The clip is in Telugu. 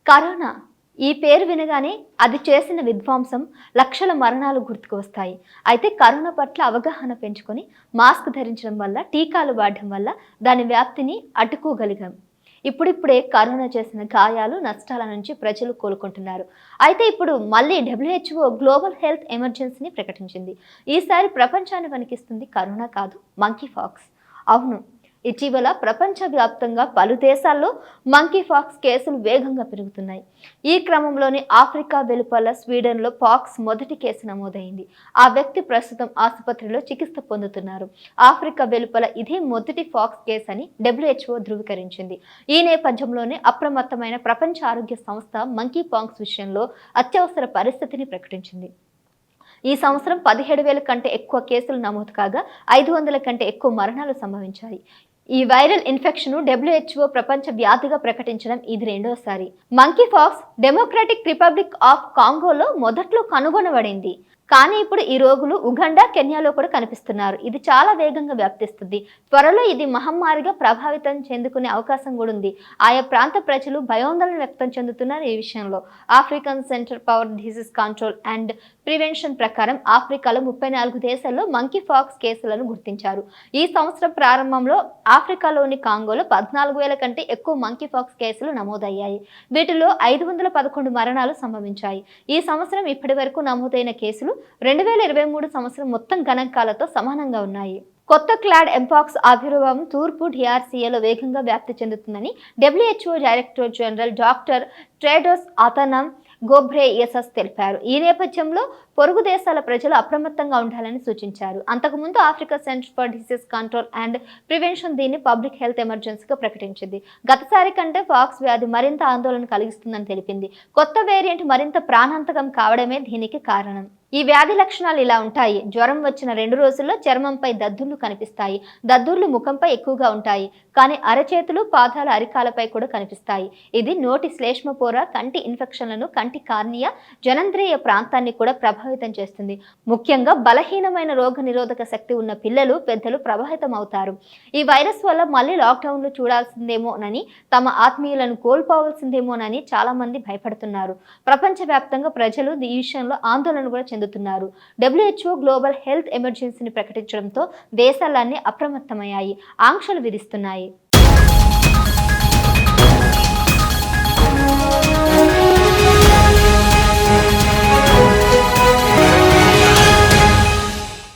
కరోనా ఈ పేరు వినగానే అది చేసిన విధ్వంసం లక్షల మరణాలు గుర్తుకు వస్తాయి. అయితే కరోనా పట్ల అవగాహన పెంచుకొని మాస్క్ ధరించడం వల్ల, టీకాలు వాడడం వల్ల దాని వ్యాప్తిని అడ్డుకోగలిగాం. ఇప్పుడిప్పుడే కరోనా చేసిన గాయాలు, నష్టాల నుంచి ప్రజలు కోలుకుంటున్నారు. అయితే ఇప్పుడు మళ్ళీ WHO గ్లోబల్ హెల్త్ ఎమర్జెన్సీని ప్రకటించింది. ఈసారి ప్రపంచాన్ని వణికిస్తుంది కరోనా కాదు, మంకీ పాక్స్. అవును, ఇటీవల ప్రపంచవ్యాప్తంగా పలు దేశాల్లో మంకీ పాక్స్ కేసులు వేగంగా పెరుగుతున్నాయి. ఈ క్రమంలోనే ఆఫ్రికా వెలుపల స్వీడన్లో పాక్స్ మొదటి కేసు నమోదైంది. ఆ వ్యక్తి ప్రస్తుతం ఆసుపత్రిలో చికిత్స పొందుతున్నారు. ఆఫ్రికా వెలుపల ఇదే మొదటి పాక్స్ కేసు అని WHO ధృవీకరించింది. ఈ నేపథ్యంలోనే అప్రమత్తమైన ప్రపంచ ఆరోగ్య సంస్థ మంకీ పాక్స్ విషయంలో అత్యవసర పరిస్థితిని ప్రకటించింది. ఈ సంవత్సరం 17,000 కంటే ఎక్కువ కేసులు నమోదు కాగా 500 కంటే ఎక్కువ మరణాలు సంభవించాయి. ఈ వైరల్ ఇన్ఫెక్షన్ WHO ప్రపంచ వ్యాధిగా ప్రకటించడం ఇది రెండోసారి. Monkeypox democratic republic of కాంగోలో మొదట్లో కనుగొనబడింది. కానీ ఇప్పుడు ఈ రోగులు ఉగండా, కెన్యాలో కూడా కనిపిస్తున్నారు. ఇది చాలా వేగంగా వ్యాప్తిస్తుంది. త్వరలో ఇది మహమ్మారిగా ప్రభావితం చెందుకునే అవకాశం కూడా ఉంది. ఆయా ప్రాంత ప్రజలు భయాందోళన వ్యక్తం చెందుతున్నారు ఈ విషయంలో. African centre for disease control and prevention ప్రకారం ఆఫ్రికాలో 34 దేశాల్లో మంకీ పాక్స్ కేసులను గుర్తించారు. ఈ సంవత్సరం ప్రారంభంలో ఆఫ్రికాలోని కాంగోలో 14,000 కంటే ఎక్కువ మంకీ పాక్స్ కేసులు నమోదయ్యాయి. వీటిలో 511 మరణాలు సంభవించాయి. ఈ సంవత్సరం ఇప్పటి వరకు నమోదైన కేసులు 2023 సంవత్సరం మొత్తం గణాంకాలతో సమానంగా ఉన్నాయి. కొత్త క్లాడ్ ఎంపాక్స్ ఆవిర్భావం తూర్పు DRCలో వేగంగా వ్యాప్తి చెందుతుందని WHO director general doctor Tedros Adhanom Ghebreyesus తెలిపారు. ఈ నేపథ్యంలో పొరుగు దేశాల ప్రజలు అప్రమత్తంగా ఉండాలని సూచించారు. అంతకుముందు Africa centre for disease control and prevention దీన్ని పబ్లిక్ హెల్త్ ఎమర్జెన్సీగా ప్రకటించింది. గతసారి కంటే పాక్స్ వ్యాధి మరింత ఆందోళన కలిగిస్తుందని తెలిపింది. కొత్త వేరియంట్ మరింత ప్రాణాంతకం కావడమే దీనికి కారణం. ఈ వ్యాధి లక్షణాలు ఇలా ఉంటాయి. జ్వరం వచ్చిన 2 రోజుల్లో చర్మంపై దద్దుర్లు కనిపిస్తాయి. దద్దుర్లు ముఖంపై ఎక్కువగా ఉంటాయి, కానీ అరచేతులు, పాదాల, అరికాలపై కూడా కనిపిస్తాయి. ఇది నోటి శ్లేష్మ పొర, కంటి ఇన్ఫెక్షన్లను, కంటి కార్నియా, జననేంద్రియ ప్రాంతాన్ని కూడా ప్రభావితం చేస్తుంది. ముఖ్యంగా బలహీనమైన రోగ నిరోధక శక్తి ఉన్న పిల్లలు, పెద్దలు ప్రభావితం అవుతారు. ఈ వైరస్ వల్ల మళ్ళీ లాక్డౌన్లు చూడాల్సిందేమోనని, తమ ఆత్మీయులను కోల్పోవాల్సిందేమోనని చాలా మంది భయపడుతున్నారు. ప్రపంచవ్యాప్తంగా ప్రజలు ఈ విషయంలో ఆందోళన కూడా చెందుతున్నారు. WHO గ్లోబల్ హెల్త్ ఎమర్జెన్సీని ప్రకటించడంతో దేశాలన్నీ అప్రమత్తమయ్యాయి, ఆంక్షలు విధిస్తున్నాయి.